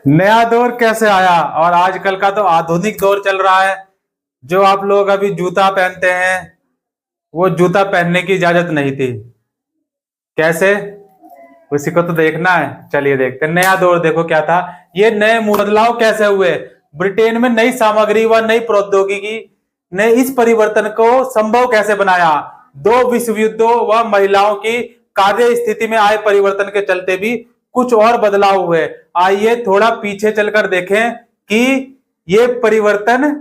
नया दौर कैसे आया? और आजकल का तो आधुनिक दौर चल रहा है। जो आप लोग अभी जूता पहनते हैं, वो जूता पहनने की इजाजत नहीं थी। कैसे? उसी को तो देखना है। चलिए देखते हैं। नया दौर देखो क्या था। ये नए बदलाव कैसे हुए? ब्रिटेन में नई सामग्री व नई प्रौद्योगिकी ने इस परिवर्तन को संभव कैसे बनाया? दो विश्व युद्धों व महिलाओं की कार्य स्थिति में आए परिवर्तन के चलते भी कुछ और बदलाव हुए। आइए थोड़ा पीछे चलकर देखें कि ये परिवर्तन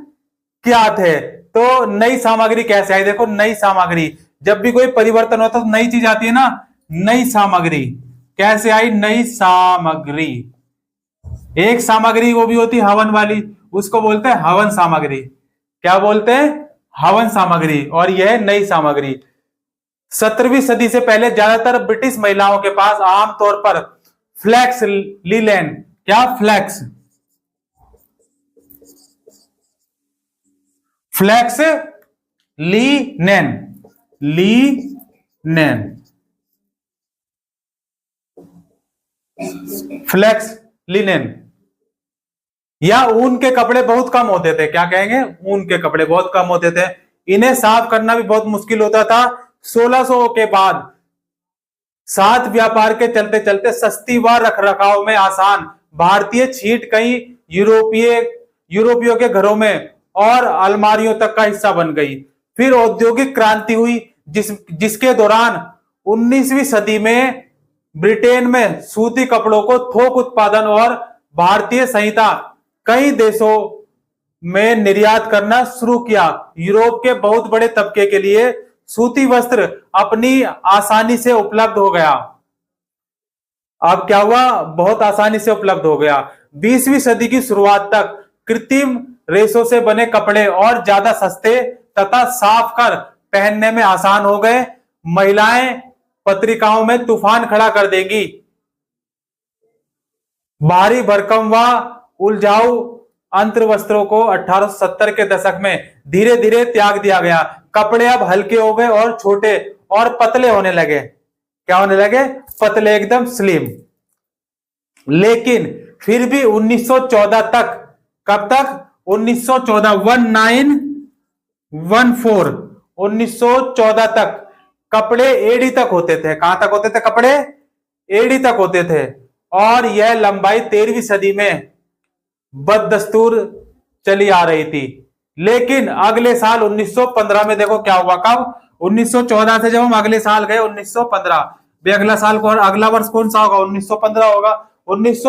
क्या थे। तो नई सामग्री कैसे आई? देखो, नई सामग्री, जब भी कोई परिवर्तन होता है तो नई चीज आती है ना। नई सामग्री कैसे आई? नई सामग्री, एक सामग्री वो भी होती है हवन वाली, उसको बोलते हैं हवन सामग्री। क्या बोलते हैं? हवन सामग्री। और यह है नई सामग्री। 17वीं सदी से पहले ज्यादातर ब्रिटिश महिलाओं के पास आमतौर पर फ्लैक्स लीलेन, क्या फ्लैक्स, फ्लैक्स लीनेन, लीनेन, फ्लैक्स लिनेन या ऊन के कपड़े बहुत कम होते थे। क्या कहेंगे? ऊन के कपड़े बहुत कम होते थे। इन्हें साफ करना भी बहुत मुश्किल होता था। 1600 के बाद साथ व्यापार के चलते चलते सस्ती व रख रखाव में आसान भारतीय छींट कई यूरोपियों के घरों में और अलमारियों तक का हिस्सा बन गई। फिर औद्योगिक क्रांति हुई, जिसके दौरान 19वीं सदी में ब्रिटेन में सूती कपड़ों को थोक उत्पादन और भारतीय संहिता कई देशों में निर्यात करना शुरू किया। यूरोप के बहुत बड़े तबके के लिए सूती वस्त्र अपनी आसानी से उपलब्ध हो गया। अब क्या हुआ? बहुत आसानी से उपलब्ध हो गया। 20वीं सदी की शुरुआत तक कृत्रिम रेशों से बने कपड़े और ज्यादा सस्ते तथा साफ कर पहनने में आसान हो गए। महिलाएं पत्रिकाओं में तूफान खड़ा कर देंगी। भारी भरकम व उलझाऊ अंतर वस्त्रों को 1870 के दशक में धीरे धीरे त्याग दिया गया। कपड़े अब हल्के हो गए और छोटे और पतले होने लगे। क्या होने लगे? पतले, एकदम स्लिम। लेकिन फिर भी 1914 तक, कब तक? 1914, 1914 तक कपड़े एड़ी तक होते थे। कहां तक होते थे कपड़े? एड़ी तक होते थे। और यह लंबाई 13वीं सदी में बददस्तूर चली आ रही थी। लेकिन अगले साल 1915 में देखो क्या हुआ। कब? 1914 से जब हम अगले साल गए 1915, अगला साल कौन, अगला वर्ष कौन सा होगा? 1915 होगा। 19